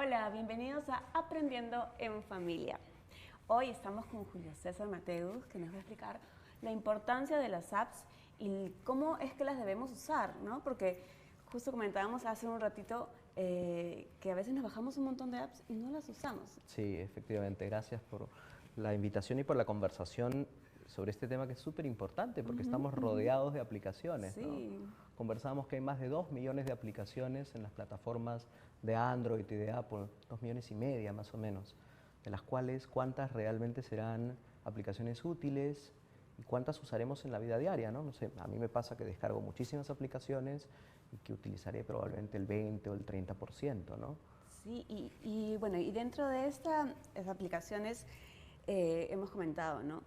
Hola, bienvenidos a Aprendiendo en Familia. Hoy estamos con Julio César Mateus, que nos va a explicar la importancia de las apps y cómo es que las debemos usar, ¿no? Porque justo comentábamos hace un ratito que a veces nos bajamos un montón de apps y no las usamos. Sí, efectivamente. Gracias por la invitación y por la conversación sobre este tema que es súper importante porque estamos rodeados de aplicaciones, ¿no? Sí. Conversamos que hay más de 2 millones de aplicaciones en las plataformas de Android y de Apple, 2,5 millones más o menos, de las cuales cuántas realmente serán aplicaciones útiles y cuántas usaremos en la vida diaria, ¿no? No sé, a mí me pasa que descargo muchísimas aplicaciones y que utilizaré probablemente el 20 o el 30%, ¿no? Sí, y bueno, y dentro de estas aplicaciones hemos comentado, ¿no?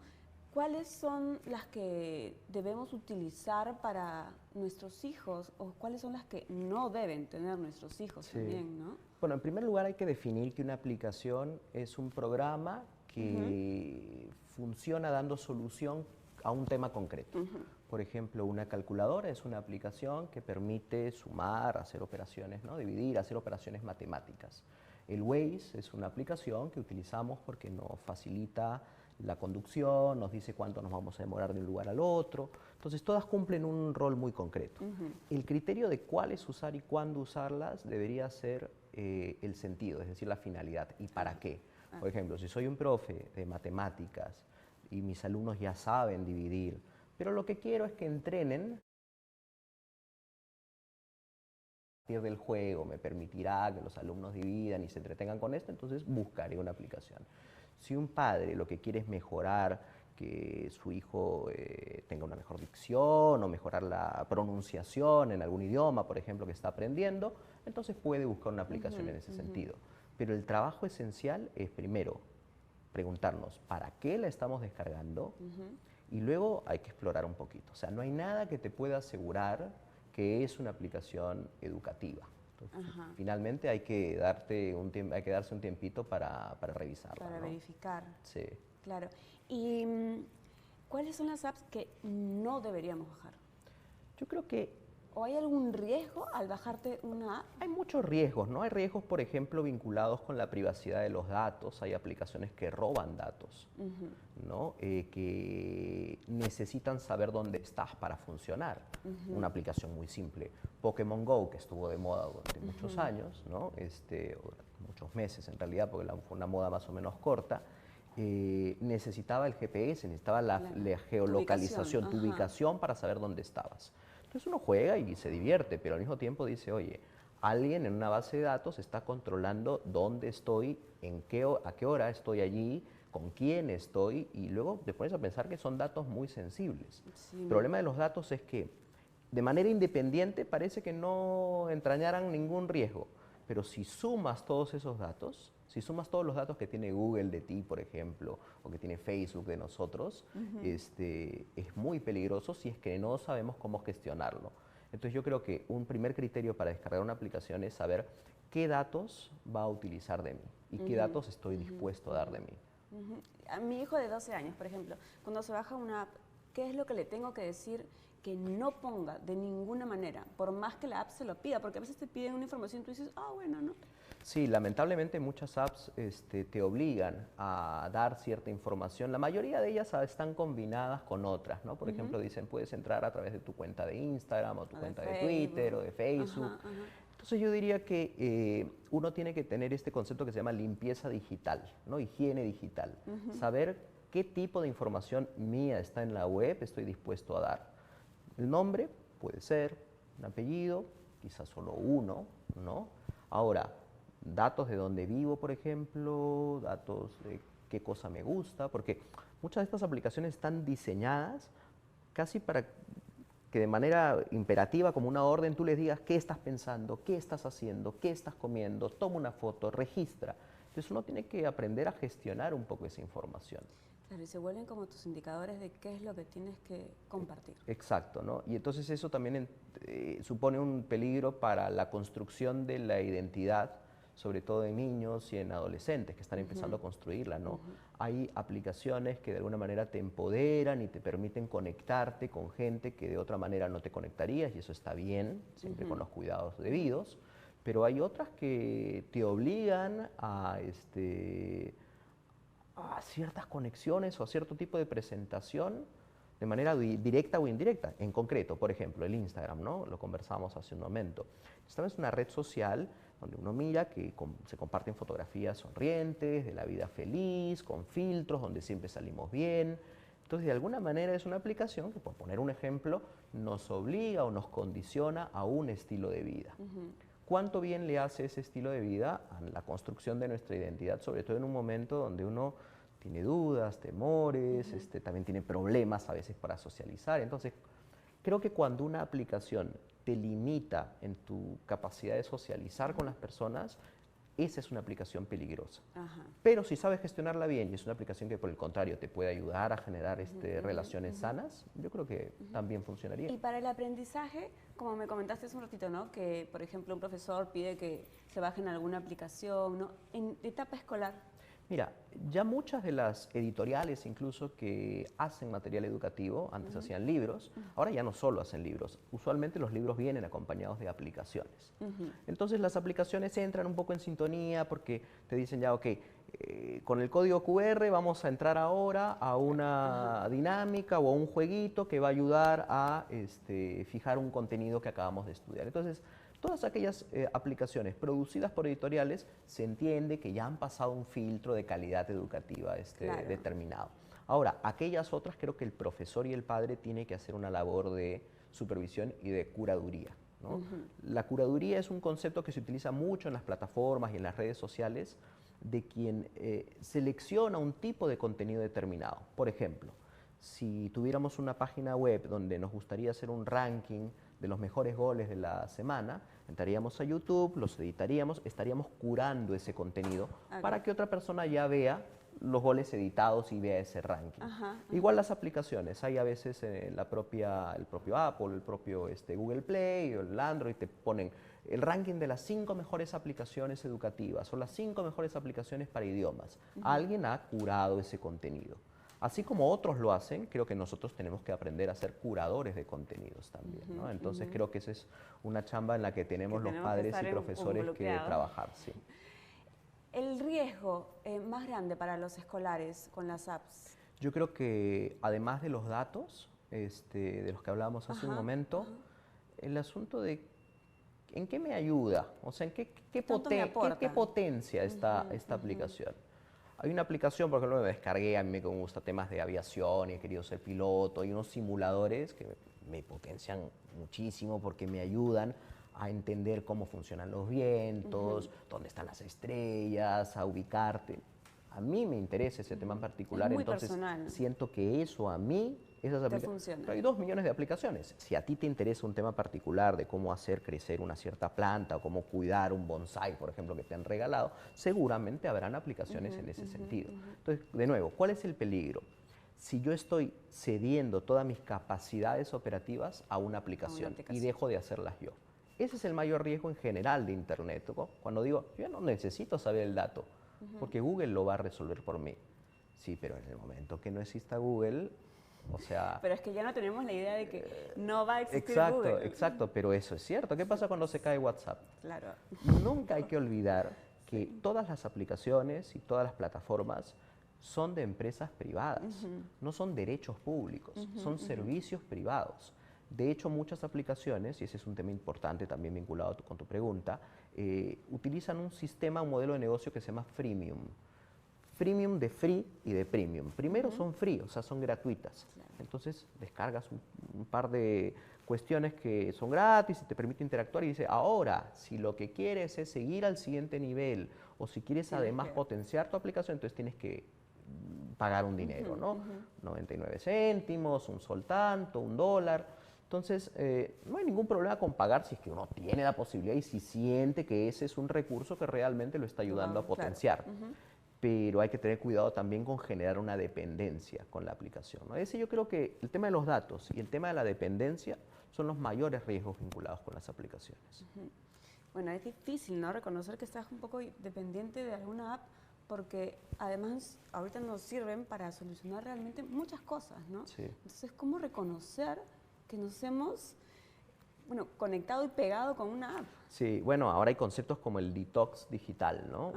¿Cuáles son las que debemos utilizar para nuestros hijos o cuáles son las que no deben tener nuestros hijos Sí. también, ¿no? Bueno, en primer lugar hay que definir que una aplicación es un programa que funciona dando solución a un tema concreto. Por ejemplo, una calculadora es una aplicación que permite sumar, hacer operaciones, ¿no? Dividir, hacer operaciones matemáticas. El Waze es una aplicación que utilizamos porque nos facilita la conducción, nos dice cuánto nos vamos a demorar de un lugar al otro. Entonces, todas cumplen un rol muy concreto. El criterio de cuáles usar y cuándo usarlas debería ser el sentido, es decir, la finalidad y para qué. Por ejemplo, si soy un profe de matemáticas y mis alumnos ya saben dividir, pero lo que quiero es que entrenen partir del juego, me permitirá que los alumnos dividan y se entretengan con esto, entonces buscaré una aplicación. Si un padre lo que quiere es mejorar que su hijo tenga una mejor dicción o mejorar la pronunciación en algún idioma, por ejemplo, que está aprendiendo, entonces puede buscar una aplicación en ese sentido. Pero el trabajo esencial es primero preguntarnos para qué la estamos descargando y luego hay que explorar un poquito. O sea, no hay nada que te pueda asegurar que es una aplicación educativa. Entonces, finalmente hay que darse un tiempito para revisarla, Para ¿no? verificar. Sí. Claro. ¿Y cuáles son las apps que no deberíamos bajar? Yo creo que ¿O hay algún riesgo al bajarte una app? hay muchos riesgos, ¿no? Hay riesgos, por ejemplo, vinculados con la privacidad de los datos. Hay aplicaciones que roban datos, ¿no? Que necesitan saber dónde estás para funcionar. Una aplicación muy simple, Pokémon Go, que estuvo de moda durante muchos años, ¿no? Muchos meses en realidad, porque fue una moda más o menos corta. Necesitaba el GPS, necesitaba la geolocalización, tu ubicación para saber dónde estabas. Entonces uno juega y se divierte, pero al mismo tiempo dice, oye, alguien en una base de datos está controlando dónde estoy, a qué hora estoy allí, con quién estoy, y luego te pones a pensar que son datos muy sensibles. Sí. El problema de los datos es que de manera independiente parece que no entrañaran ningún riesgo, pero si sumas todos esos datos, si sumas todos los datos que tiene Google de ti, por ejemplo, o que tiene Facebook de nosotros, es muy peligroso si es que no sabemos cómo gestionarlo. Entonces yo creo que un primer criterio para descargar una aplicación es saber qué datos va a utilizar de mí y qué datos estoy dispuesto a dar de mí. A mi hijo de 12 años, por ejemplo, cuando se baja una app, ¿qué es lo que le tengo que decir que no ponga de ninguna manera? Por más que la app se lo pida, porque a veces te piden una información y tú dices, bueno, ¿no? Sí, lamentablemente muchas apps te obligan a dar cierta información. La mayoría de ellas están combinadas con otras, ¿no? Por ejemplo, dicen, puedes entrar a través de tu cuenta de Instagram o tu cuenta de Twitter o de Facebook. Entonces yo diría que uno tiene que tener este concepto que se llama limpieza digital, ¿no? Higiene digital. Saber qué tipo de información mía está en la web estoy dispuesto a dar. El nombre puede ser, un apellido, quizás solo uno, ¿no? Ahora, datos de dónde vivo, por ejemplo, datos de qué cosa me gusta, porque muchas de estas aplicaciones están diseñadas casi para que de manera imperativa, como una orden, tú les digas qué estás pensando, qué estás haciendo, qué estás comiendo, toma una foto, registra. Entonces uno tiene que aprender a gestionar un poco esa información. Claro, y se vuelven como tus indicadores de qué es lo que tienes que compartir. Exacto, ¿no? Y entonces eso también supone un peligro para la construcción de la identidad, sobre todo en niños y en adolescentes que están empezando a construirla, ¿no? Hay aplicaciones que de alguna manera te empoderan y te permiten conectarte con gente que de otra manera no te conectarías, y eso está bien, siempre con los cuidados debidos, pero hay otras que te obligan a ciertas conexiones o a cierto tipo de presentación de manera directa o indirecta. En concreto, por ejemplo, el Instagram, ¿no? Lo conversamos hace un momento. Esta es una red social donde uno mira que se comparten fotografías sonrientes, de la vida feliz, con filtros, donde siempre salimos bien. Entonces, de alguna manera es una aplicación que, por poner un ejemplo, nos obliga o nos condiciona a un estilo de vida. ¿Cuánto bien le hace ese estilo de vida a la construcción de nuestra identidad, sobre todo en un momento donde uno tiene dudas, temores, también tiene problemas a veces para socializar? Entonces, creo que cuando una aplicación te limita en tu capacidad de socializar con las personas, esa es una aplicación peligrosa. Pero si sabes gestionarla bien y es una aplicación que por el contrario te puede ayudar a generar relaciones sanas, yo creo que también funcionaría. Y para el aprendizaje, como me comentaste hace un ratito, ¿no? Que por ejemplo un profesor pide que se bajen alguna aplicación, ¿no? En etapa escolar. Mira, ya muchas de las editoriales incluso que hacen material educativo, antes hacían libros, ahora ya no solo hacen libros, usualmente los libros vienen acompañados de aplicaciones. Entonces las aplicaciones entran un poco en sintonía porque te dicen ya, ok, con el código QR vamos a entrar ahora a una dinámica o a un jueguito que va a ayudar a fijar un contenido que acabamos de estudiar. Entonces, todas aquellas aplicaciones producidas por editoriales se entiende que ya han pasado un filtro de calidad educativa determinado. Ahora, aquellas otras creo que el profesor y el padre tienen que hacer una labor de supervisión y de curaduría, ¿no? La curaduría es un concepto que se utiliza mucho en las plataformas y en las redes sociales de quien selecciona un tipo de contenido determinado. Por ejemplo, si tuviéramos una página web donde nos gustaría hacer un ranking de los mejores goles de la semana, entraríamos a YouTube, los editaríamos, estaríamos curando ese contenido para que otra persona ya vea los goles editados y vea ese ranking. Igual las aplicaciones, hay a veces el propio Apple, el propio Google Play o el Android te ponen el ranking de las 5 mejores aplicaciones educativas o las 5 mejores aplicaciones para idiomas. Alguien ha curado ese contenido. Así como otros lo hacen, creo que nosotros tenemos que aprender a ser curadores de contenidos también, ¿no? Entonces creo que esa es una chamba en la que tenemos los padres y profesores que trabajar. Sí. El riesgo más grande para los escolares con las apps. Yo creo que además de los datos, de los que hablábamos hace un momento, el asunto de ¿en qué me ayuda? O sea, ¿en qué potencia esta aplicación? Hay una aplicación, por ejemplo, me descargué, a mí me gusta temas de aviación y he querido ser piloto, y unos simuladores que me potencian muchísimo porque me ayudan a entender cómo funcionan los vientos, dónde están las estrellas, a ubicarte. A mí me interesa ese tema en particular, es muy entonces personal. siento que eso a mí, esas aplicaciones, pero hay 2 millones de aplicaciones. Si a ti te interesa un tema particular de cómo hacer crecer una cierta planta o cómo cuidar un bonsái, por ejemplo, que te han regalado, seguramente habrán aplicaciones en ese sentido. Entonces, de nuevo, ¿cuál es el peligro? Si yo estoy cediendo todas mis capacidades operativas a una aplicación y dejo de hacerlas yo. Ese es el mayor riesgo en general de Internet, ¿no? Cuando digo, yo no necesito saber el dato, porque Google lo va a resolver por mí. Sí, pero en el momento que no exista Google, o sea... Pero es que ya no tenemos la idea de que no va a existir Google. Exacto, pero eso es cierto. ¿Qué pasa cuando se cae WhatsApp? Claro. Nunca hay que olvidar que todas las aplicaciones y todas las plataformas son de empresas privadas, no son derechos públicos, son servicios privados. De hecho, muchas aplicaciones, y ese es un tema importante también vinculado con tu pregunta, utilizan un sistema, un modelo de negocio que se llama freemium. Freemium de free y de premium. Primero son free, o sea, son gratuitas. Claro. Entonces descargas un par de cuestiones que son gratis y te permite interactuar y dice, ahora, si lo que quieres es seguir al siguiente nivel o si quieres además potenciar tu aplicación, entonces tienes que pagar un dinero, ¿no? 99 céntimos, un sol tanto, $1. Entonces, no hay ningún problema con pagar si es que uno tiene la posibilidad y si siente que ese es un recurso que realmente lo está ayudando a potenciar. Pero hay que tener cuidado también con generar una dependencia con la aplicación, ¿no? Ese yo creo que el tema de los datos y el tema de la dependencia son los mayores riesgos vinculados con las aplicaciones. Bueno, es difícil, ¿no? Reconocer que estás un poco dependiente de alguna app porque además ahorita nos sirven para solucionar realmente muchas cosas, ¿no? Sí. Entonces, ¿cómo reconocer que nos hemos bueno, conectado y pegado con una app. Sí, bueno, ahora hay conceptos como el detox digital, ¿no?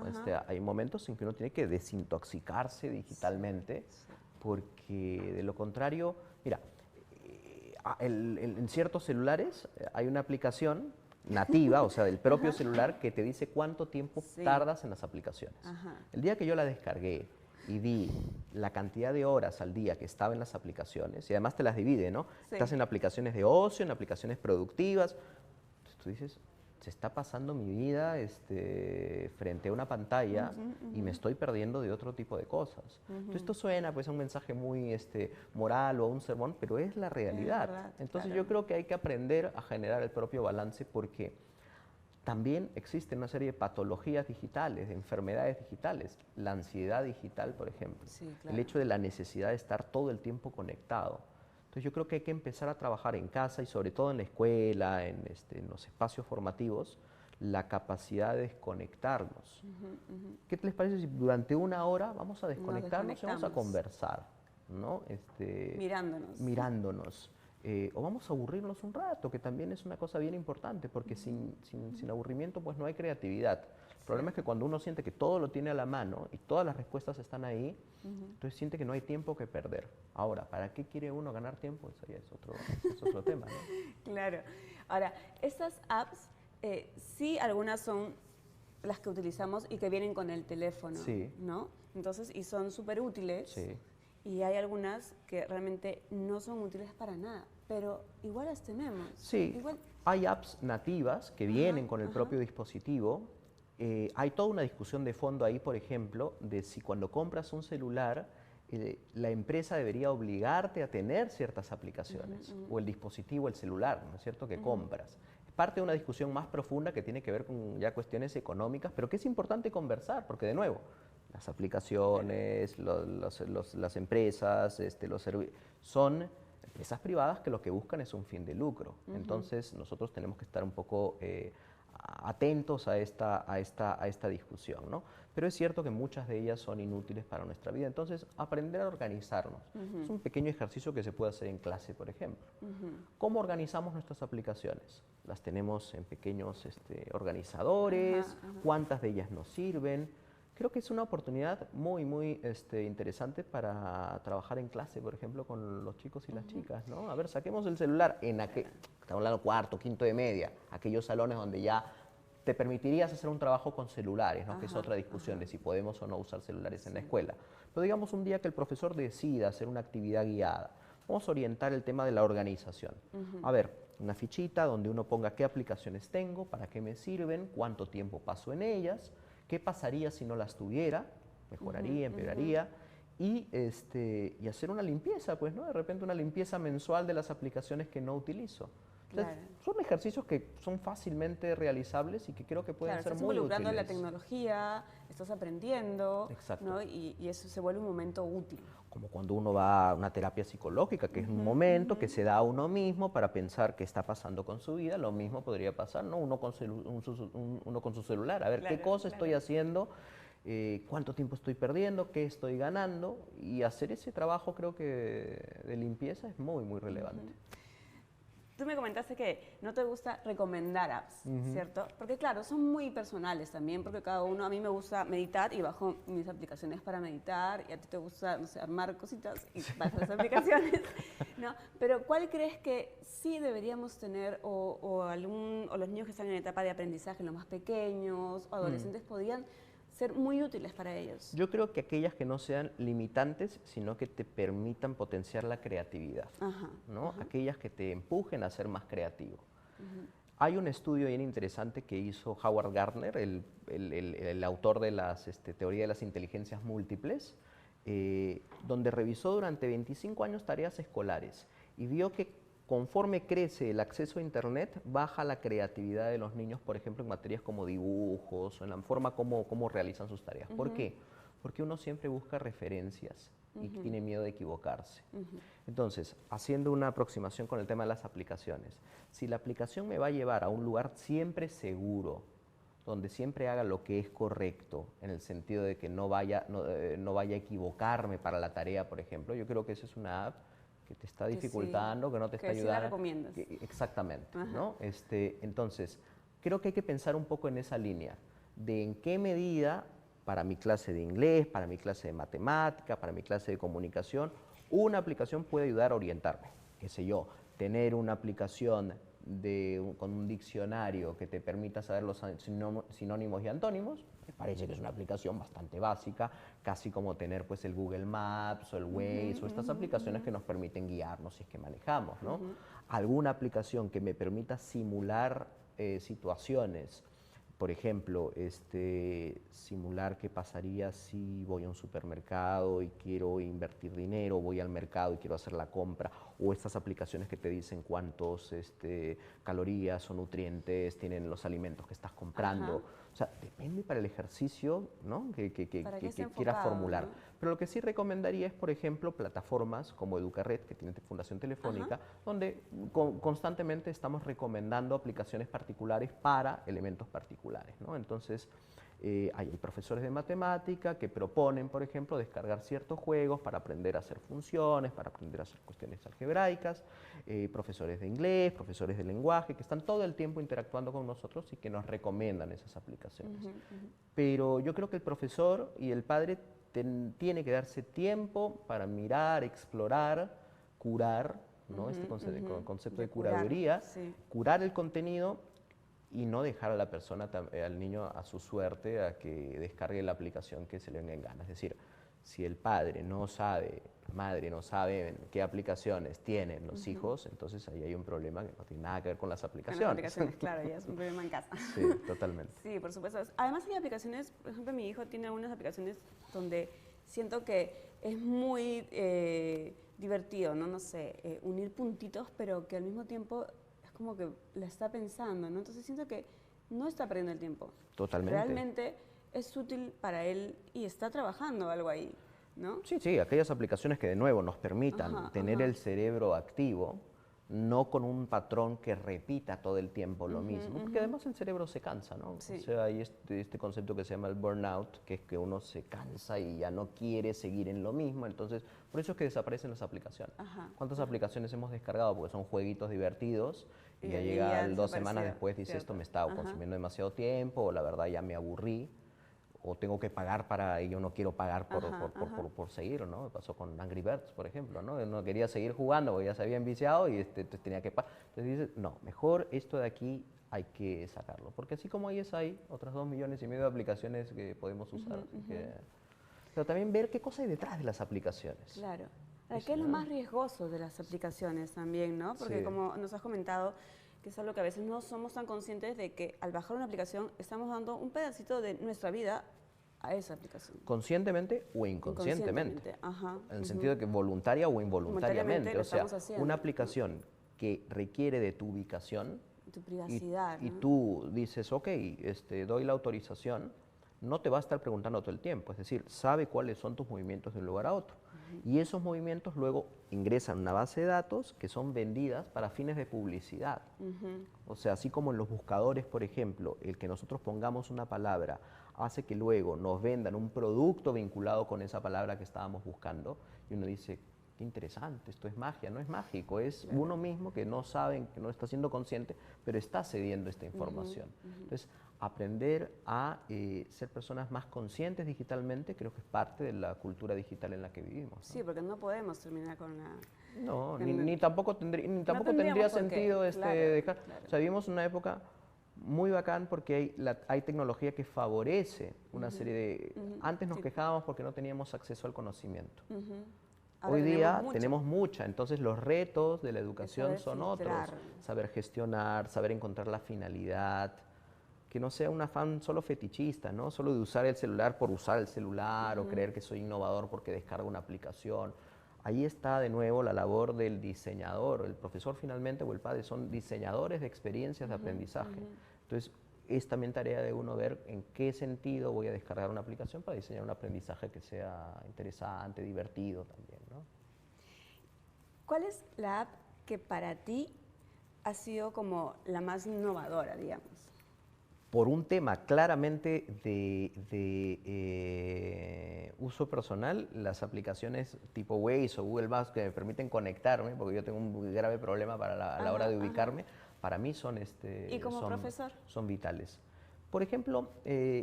Hay momentos en que uno tiene que desintoxicarse digitalmente, Sí. porque de lo contrario, mira, en ciertos celulares hay una aplicación nativa, o sea, del propio celular, que te dice cuánto tiempo Sí. tardas en las aplicaciones. Ajá. El día que yo la descargué y vi la cantidad de horas al día que estaba en las aplicaciones, y además te las divide, ¿no? Sí. Estás en aplicaciones de ocio, en aplicaciones productivas. Entonces tú dices, se está pasando mi vida frente a una pantalla y me estoy perdiendo de otro tipo de cosas. Entonces esto suena pues a un mensaje muy moral o a un sermón, pero es la realidad. Es verdad, Entonces claro. yo creo que hay que aprender a generar el propio balance, porque también existe una serie de patologías digitales, de enfermedades digitales, la ansiedad digital, por ejemplo, Sí, claro. el hecho de la necesidad de estar todo el tiempo conectado. Entonces yo creo que hay que empezar a trabajar en casa y sobre todo en la escuela, en los espacios formativos, la capacidad de desconectarnos. ¿Qué les parece si durante una hora vamos a desconectarnos y vamos a desconectamos. conversar, ¿no? Mirándonos. Mirándonos. O vamos a aburrirnos un rato, que también es una cosa bien importante, porque sin aburrimiento pues no hay creatividad. El problema es que cuando uno siente que todo lo tiene a la mano y todas las respuestas están ahí, entonces siente que no hay tiempo que perder. Ahora, ¿para qué quiere uno ganar tiempo? Eso ya es otro tema, ¿no? Claro. Ahora, estas apps, sí, algunas son las que utilizamos y que vienen con el teléfono, Sí. ¿no? Entonces, y son súper útiles. Sí. Y hay algunas que realmente no son útiles para nada, pero igual las tenemos. Sí, Igual, hay apps nativas que vienen con el propio dispositivo. Hay toda una discusión de fondo ahí, por ejemplo, de si cuando compras un celular, la empresa debería obligarte a tener ciertas aplicaciones, o el dispositivo, el celular, ¿no es cierto?, que compras. Es parte de una discusión más profunda que tiene que ver con ya cuestiones económicas, pero que es importante conversar, porque de nuevo, las aplicaciones, las empresas, los servicios, son empresas privadas que lo que buscan es un fin de lucro. Entonces nosotros tenemos que estar un poco atentos a esta discusión, ¿no? Pero es cierto que muchas de ellas son inútiles para nuestra vida. Entonces, aprender a organizarnos. Es un pequeño ejercicio que se puede hacer en clase, por ejemplo. ¿Cómo organizamos nuestras aplicaciones? Las tenemos en pequeños organizadores, cuántas de ellas nos sirven. Creo que es una oportunidad muy interesante para trabajar en clase, por ejemplo, con los chicos y las chicas, ¿no? A ver, saquemos el celular estamos hablando cuarto, quinto de media, aquellos salones donde ya te permitirías hacer un trabajo con celulares, ¿no? Que es otra discusión de si podemos o no usar celulares en la escuela. Pero digamos un día que el profesor decida hacer una actividad guiada, vamos a orientar el tema de la organización. A ver, una fichita donde uno ponga qué aplicaciones tengo, para qué me sirven, cuánto tiempo paso en ellas, qué pasaría si no las tuviera, mejoraría, empeoraría, y hacer una limpieza, pues, ¿no? De repente una limpieza mensual de las aplicaciones que no utilizo. Entonces, claro. son ejercicios que son fácilmente realizables y que creo que pueden ser estás muy involucrando útiles. la tecnología, estás aprendiendo, Exacto. ¿no? Y eso se vuelve un momento útil. Como cuando uno va a una terapia psicológica, que es un momento que se da a uno mismo para pensar qué está pasando con su vida, lo mismo podría pasar, ¿no? Uno con su celular, a ver qué cosa estoy haciendo, cuánto tiempo estoy perdiendo, qué estoy ganando, y hacer ese trabajo creo que de limpieza es muy relevante. Tú me comentaste que no te gusta recomendar apps, ¿cierto? Porque claro, son muy personales también, porque cada uno, a mí me gusta meditar y bajo mis aplicaciones para meditar, y a ti te gusta, no sé, armar cositas y bajas las aplicaciones, ¿no? Pero ¿cuál crees que sí deberíamos tener, o los niños que están en etapa de aprendizaje, los más pequeños, o adolescentes, podrían ser muy útiles para ellos? Yo creo que aquellas que no sean limitantes, sino que te permitan potenciar la creatividad, ¿no? Aquellas que te empujen a ser más creativo. Hay un estudio bien interesante que hizo Howard Gardner, el autor de las teoría de las inteligencias múltiples, donde revisó durante 25 años tareas escolares y vio que conforme crece el acceso a Internet, baja la creatividad de los niños, por ejemplo, en materias como dibujos o en la forma como realizan sus tareas. ¿Por qué? Porque uno siempre busca referencias y tiene miedo de equivocarse. Entonces, haciendo una aproximación con el tema de las aplicaciones, si la aplicación me va a llevar a un lugar siempre seguro, donde siempre haga lo que es correcto, en el sentido de que no vaya a equivocarme para la tarea, por ejemplo, yo creo que esa es una app que te está Que dificultando, sí, que no te está que sí la ayudando. recomiendas. Exactamente, Ajá. ¿no? Entonces, creo que hay que pensar un poco en esa línea, de en qué medida para mi clase de inglés, para mi clase de matemática, para mi clase de comunicación, una aplicación puede ayudar a orientarme. Qué sé yo, tener una aplicación con un diccionario que te permita saber los sinónimos y antónimos, me parece que es una aplicación bastante básica, casi como tener pues el Google Maps o el Waze o estas aplicaciones que nos permiten guiarnos si es que manejamos, ¿no? Alguna aplicación que me permita simular situaciones, por ejemplo, simular qué pasaría si voy a un supermercado y quiero invertir dinero, voy al mercado y quiero hacer la compra, o estas aplicaciones que te dicen cuántos calorías o nutrientes tienen los alimentos que estás comprando. Ajá. O sea, depende para el ejercicio, ¿no? Para que esté que quieras enfocado, formular. ¿no? Pero lo que sí recomendaría es, por ejemplo, plataformas como Educared, que tiene Fundación Telefónica, donde constantemente estamos recomendando aplicaciones particulares para elementos particulares, ¿no? Entonces, hay profesores de matemática que proponen, por ejemplo, descargar ciertos juegos para aprender a hacer funciones, para aprender a hacer cuestiones algebraicas, profesores de inglés, profesores de lenguaje, que están todo el tiempo interactuando con nosotros y que nos recomiendan esas aplicaciones. Pero yo creo que el profesor y el padre tiene que darse tiempo para mirar, explorar, curar, ¿no? Concepto de Curar, curaduría, sí. curar el contenido y no dejar a la persona, al niño a su suerte, a que descargue la aplicación que se le venga en gana. Es decir, si el padre no sabe, la madre no sabe qué aplicaciones tienen los hijos, entonces ahí hay un problema que no tiene nada que ver con las Con aplicaciones. las aplicaciones, claro, ya es un problema en casa. Sí, totalmente. Sí, por supuesto. Además hay aplicaciones, por ejemplo, mi hijo tiene algunas aplicaciones donde siento que es muy divertido, ¿no? No sé, unir puntitos, pero que al mismo tiempo es como que la está pensando, ¿no? Entonces siento que no está perdiendo el tiempo. Totalmente. Realmente es útil para él y está trabajando algo ahí, ¿no? Sí, sí, aquellas aplicaciones que de nuevo nos permitan tener el cerebro activo, no con un patrón que repita todo el tiempo lo mismo, porque además el cerebro se cansa, ¿no? Sí. O sea, hay este concepto que se llama el burnout, que es que uno se cansa y ya no quiere seguir en lo mismo, entonces por eso es que desaparecen las aplicaciones. ¿Cuántas aplicaciones hemos descargado? Porque son jueguitos divertidos y ya llega 2 semanas después, dice esto me está consumiendo demasiado tiempo, o la verdad ya me aburrí, o tengo que pagar para, y yo no quiero pagar por seguir, ¿no? Me pasó con Angry Birds, por ejemplo, ¿no? No quería seguir jugando porque ya se había enviciado y entonces tenía que pagar. Entonces dices, no, mejor esto de aquí hay que sacarlo, porque así como hay otras 2,5 millones de aplicaciones que podemos usar. Pero también ver qué cosa hay detrás de las aplicaciones. Claro. ¿Qué es lo más riesgoso de las aplicaciones también, no? Porque como nos has comentado, que es algo que a veces no somos tan conscientes de que al bajar una aplicación estamos dando un pedacito de nuestra vida a esa aplicación. Conscientemente o inconscientemente. Ajá. En el sentido de que voluntaria o involuntariamente. O sea, una aplicación que requiere de tu ubicación tu privacidad, y ¿no? tú dices, ok, doy la autorización, no te va a estar preguntando todo el tiempo. Es decir, sabe cuáles son tus movimientos de un lugar a otro. Y esos movimientos luego ingresan a una base de datos que son vendidas para fines de publicidad. O sea, así como en los buscadores, por ejemplo, el que nosotros pongamos una palabra hace que luego nos vendan un producto vinculado con esa palabra que estábamos buscando, y uno dice, qué interesante, esto es magia, no es mágico, es uno mismo que no sabe, que no está siendo consciente, pero está cediendo esta información. Entonces, aprender a ser personas más conscientes digitalmente creo que es parte de la cultura digital en la que vivimos, ¿no? Sí, porque no podemos terminar con la... No, ni tampoco tendría sentido dejar... Claro. O sea, vivimos una época muy bacán porque hay tecnología que favorece una serie de... Antes nos quejábamos porque no teníamos acceso al conocimiento. Hoy día tenemos mucha, entonces los retos de la educación son otros. Saber gestionar, saber encontrar la finalidad, que no sea un afán solo fetichista, ¿no? Solo de usar el celular por usar el celular o creer que soy innovador porque descargo una aplicación. Ahí está de nuevo la labor del diseñador. El profesor finalmente o el padre son diseñadores de experiencias de aprendizaje. Entonces, es también tarea de uno ver en qué sentido voy a descargar una aplicación para diseñar un aprendizaje que sea interesante, divertido también, ¿no? ¿Cuál es la app que para ti ha sido como la más innovadora, digamos? Por un tema claramente uso personal, las aplicaciones tipo Waze o Google Maps que me permiten conectarme, porque yo tengo un grave problema a la hora de ubicarme, para mí son, ¿Y como profesor? Son vitales. Por ejemplo,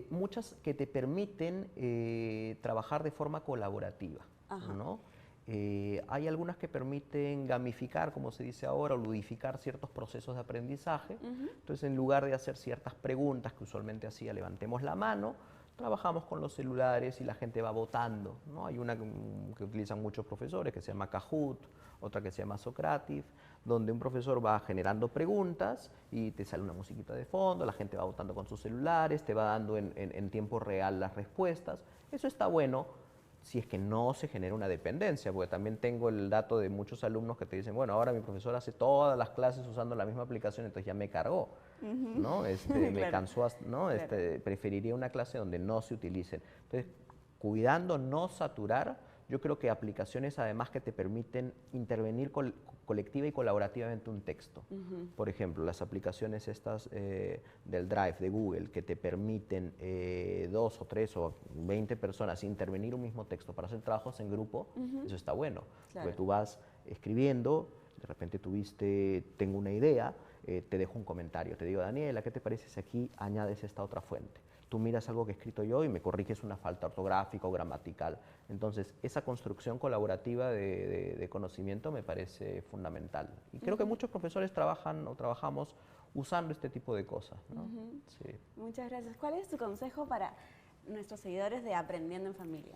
muchas que te permiten trabajar de forma colaborativa, ¿no? Hay algunas que permiten gamificar, como se dice ahora, o ludificar ciertos procesos de aprendizaje. Entonces, en lugar de hacer ciertas preguntas que usualmente hacía, levantemos la mano, trabajamos con los celulares y la gente va votando, ¿no? Hay una que utilizan muchos profesores que se llama Kahoot, otra que se llama Socrative, donde un profesor va generando preguntas y te sale una musiquita de fondo, la gente va votando con sus celulares, te va dando en tiempo real las respuestas. Eso está bueno si es que no se genera una dependencia, porque también tengo el dato de muchos alumnos que te dicen, bueno, ahora mi profesor hace todas las clases usando la misma aplicación, entonces ya me cargó, ¿no? Me cansó, ¿no? Preferiría una clase donde no se utilicen. Entonces, cuidando no saturar, yo creo que aplicaciones además que te permiten intervenir colectiva y colaborativamente un texto. Por ejemplo, las aplicaciones estas del Drive de Google que te permiten 2 o 3 o 20 personas intervenir un mismo texto para hacer trabajos en grupo, eso está bueno. Claro. Porque tú vas escribiendo, de repente tengo una idea, te dejo un comentario, te digo, Daniela, ¿qué te parece si aquí añades esta otra fuente? Tú miras algo que he escrito yo y me corriges una falta ortográfica o gramatical. Entonces, esa construcción colaborativa de conocimiento me parece fundamental. Y creo que muchos profesores trabajan o trabajamos usando este tipo de cosas, ¿no? Sí. Muchas gracias. ¿Cuál es tu consejo para nuestros seguidores de Aprendiendo en Familia?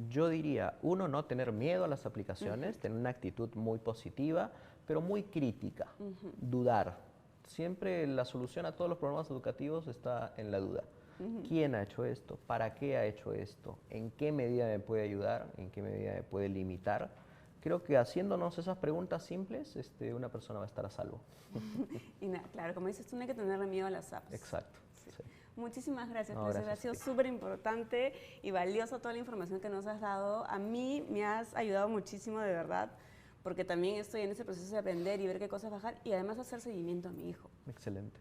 Yo diría, uno, no tener miedo a las aplicaciones, tener una actitud muy positiva, pero muy crítica, dudar. Siempre la solución a todos los problemas educativos está en la duda. ¿Quién ha hecho esto? ¿Para qué ha hecho esto? ¿En qué medida me puede ayudar? ¿En qué medida me puede limitar? Creo que haciéndonos esas preguntas simples, una persona va a estar a salvo. Y claro, como dices, tú no hay que tenerle miedo a las apps. Exacto. Sí. Sí. Muchísimas gracias, no, gracias. Ha sido súper importante y valiosa toda la información que nos has dado. A mí me has ayudado muchísimo, de verdad, porque también estoy en ese proceso de aprender y ver qué cosas bajar y además hacer seguimiento a mi hijo. Excelente.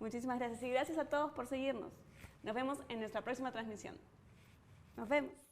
Muchísimas gracias y gracias a todos por seguirnos. Nos vemos en nuestra próxima transmisión. Nos vemos.